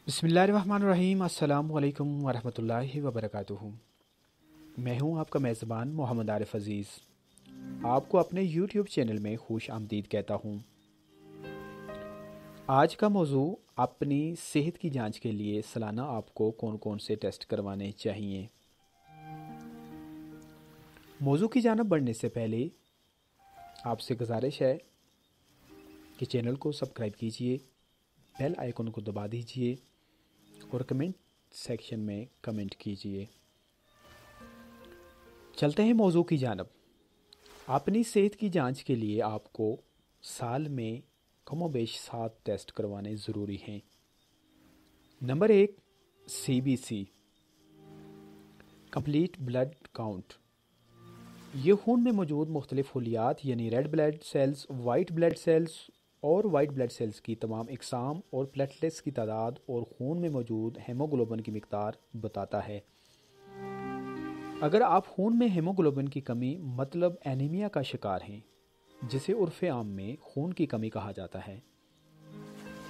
بسم اللہ الرحمن الرحیم، السلام علیکم ورحمۃ اللہ وبرکاتہ۔ میں ہوں آپ کا میزبان محمد عارف عزیز، آپ کو اپنے یوٹیوب چینل میں خوش آمدید کہتا ہوں۔ آج کا موضوع اپنی صحت کی جانچ کے لیے سالانہ آپ کو کون کون سے ٹیسٹ کروانے چاہیے۔ موضوع کی جانب بڑھنے سے پہلے آپ سے گزارش ہے کہ چینل کو سبسکرائب کیجئے، بیل آئیکن کو دبا دیجئے اور کمنٹ سیکشن میں کمنٹ کیجئے۔ چلتے ہیں موضوع کی جانب۔ اپنی صحت کی جانچ کے لیے آپ کو سال میں کم و بیش 7 ٹیسٹ کروانے ضروری ہیں۔ Number 1، CBC complete blood count. یہ خون میں موجود مختلف خلیات یعنی red blood cells, white blood cells اور وائٹ بلڈ سیلز کی تمام اقسام اور پلیٹلیٹس کی تعداد اور خون میں موجود ہیموگلوبن کی مقدار بتاتا ہے۔ اگر آپ خون میں ہیموگلوبن کی کمی مطلب اینیمیا کا شکار ہیں، جسے عرف عام میں خون کی کمی کہا جاتا ہے،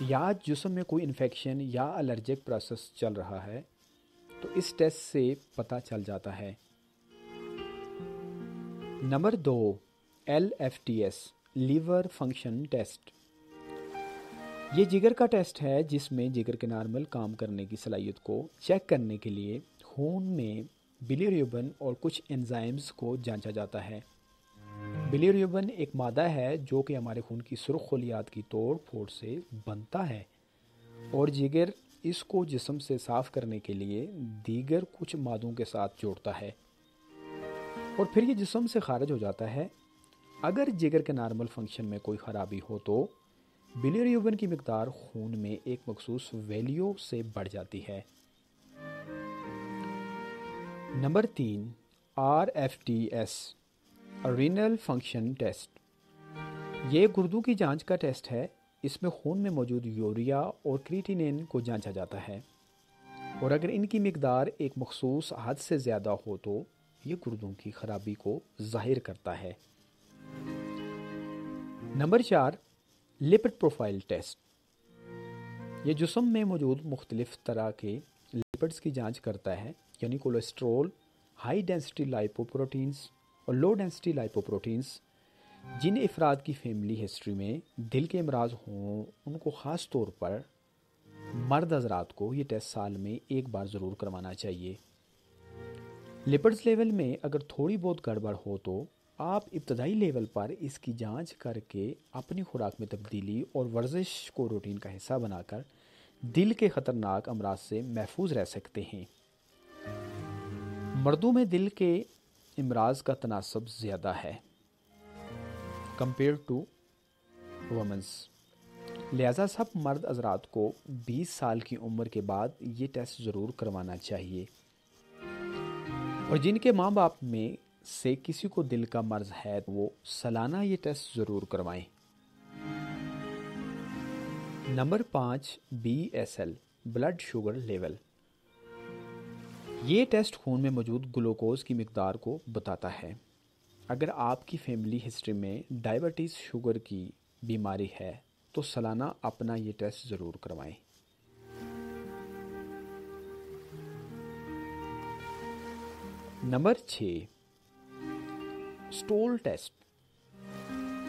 یا جسم میں کوئی انفیکشن یا الرجک پروسیس چل رہا ہے، تو اس ٹیسٹ سے پتہ چل جاتا ہے۔ Number 2، LFTS liver function test. یہ جگر کا ٹیسٹ ہے جس میں جگر کے نارمل کام کرنے کی صلاحیت کو چیک کرنے کے لیے خون میں بلیروبن اور کچھ انزائمز کو جانچا جاتا ہے۔ بلیروبن ایک مادہ ہے جو کہ ہمارے خون کی سرخ خلیات کی توڑ پھوڑ سے بنتا ہے، اور جگر اس کو جسم سے صاف کرنے کے لیے دیگر کچھ مادوں کے ساتھ جوڑتا ہے اور پھر یہ جسم سے خارج ہو جاتا ہے۔ اگر جگر کے نارمل فنکشن میں کوئی خرابی ہو تو بلیروبن کی مقدار خون میں ایک مخصوص ویلیو سے بڑھ جاتی ہے۔ Number 3، RFTS renal function test. یہ گردوں کی جانچ کا ٹیسٹ ہے۔ اس میں خون میں موجود یوریا اور کریٹینین کو جانچا جاتا ہے، اور اگر ان کی مقدار ایک مخصوص حد سے زیادہ ہو تو یہ گردوں کی خرابی کو ظاہر کرتا ہے۔ Number 4، lipid profile test. یہ جسم میں موجود مختلف طرح کے لپڈز کی جانچ کرتا ہے، یعنی کولیسٹرول، ہائی ڈینسٹی لائپوپروٹینز اور لو ڈینسٹی لائپوپروٹینز۔ جن افراد کی فیملی ہسٹری میں دل کے امراض ہوں، ان کو خاص طور پر مرد حضرات کو یہ ٹیسٹ سال میں ایک بار ضرور کروانا چاہیے۔ لپڈز لیول میں اگر تھوڑی بہت گڑبڑ ہو تو آپ ابتدائی لیول پر اس کی جانچ کر کے اپنی خوراک میں تبدیلی اور ورزش کو روٹین کا حصہ بنا کر دل کے خطرناک امراض سے محفوظ رہ سکتے ہیں۔ مردوں میں دل کے امراض کا تناسب زیادہ ہے کمپیئر ٹو وومنز، لہذا سب مرد حضرات کو 20 سال کی عمر کے بعد یہ ٹیسٹ ضرور کروانا چاہیے، اور جن کے ماں باپ میں سے کسی کو دل کا مرض ہے وہ سالانہ یہ ٹیسٹ ضرور کروائیں۔ Number 5، BSL blood sugar level. یہ ٹیسٹ خون میں موجود گلوکوز کی مقدار کو بتاتا ہے۔ اگر آپ کی فیملی ہسٹری میں ڈائبٹیز شوگر کی بیماری ہے تو سالانہ اپنا یہ ٹیسٹ ضرور کروائیں۔ Number 6، stool test.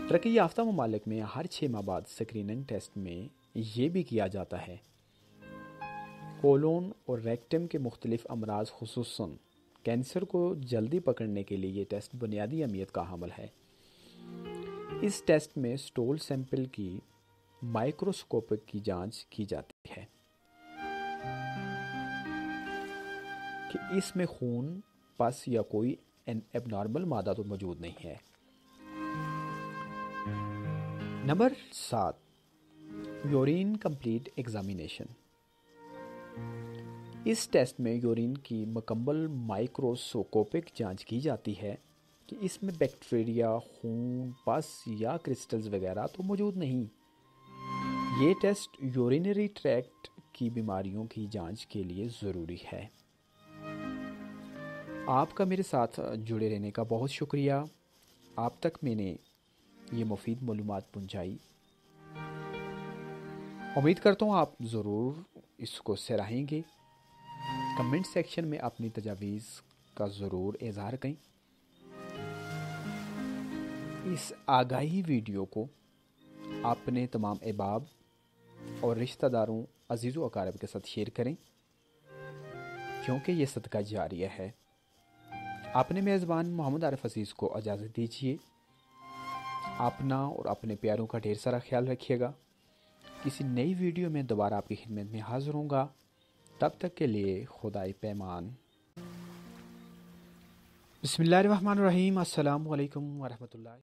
ترقی یافتہ ممالک میں ہر 6 ماہ بعد اسکریننگ ٹیسٹ میں یہ بھی کیا جاتا ہے۔ کولون اور ریکٹم کے مختلف امراض خصوصاً کینسر کو جلدی پکڑنے کے لیے یہ ٹیسٹ بنیادی اہمیت کا حامل ہے۔ اس ٹیسٹ میں سٹول سیمپل کی مائکروسکوپک کی جانچ کی جاتی ہے کہ اس میں خون، پس یا کوئی ایب نارمل مادہ تو موجود نہیں ہے۔ Number 7، urine complete examination. اس ٹیسٹ میں یورین کی مکمل مائکروسکوپک جانچ کی جاتی ہے کہ اس میں بیکٹیریا، خون، پس یا کرسٹلز وغیرہ تو موجود نہیں۔ یہ ٹیسٹ یورینری ٹریکٹ کی بیماریوں کی جانچ کے لیے ضروری ہے۔ آپ کا میرے ساتھ جڑے رہنے کا بہت شکریہ۔ آپ تک میں نے یہ مفید معلومات پہنچائی۔ امید کرتا ہوں آپ ضرور اس کو سراہیں گے۔ کمنٹ سیکشن میں اپنی تجاویز کا ضرور اظہار کریں۔ اس آگاہی ویڈیو کو اپنے تمام احباب اور رشتہ داروں، عزیز و اقارب کے ساتھ شیئر کریں، کیونکہ یہ صدقہ جاریہ ہے۔ اپنے میزبان محمد عارف عزیز کو اجازت دیجیے۔ اپنا اور اپنے پیاروں کا ڈھیر سارا خیال رکھیے گا۔ کسی نئی ویڈیو میں دوبارہ آپ کی خدمت میں حاضر ہوں گا۔ تب تک کے لیے خدائے پیمان۔ بسم اللہ الرحمن الرحیم۔ السلام علیکم ورحمۃ اللہ۔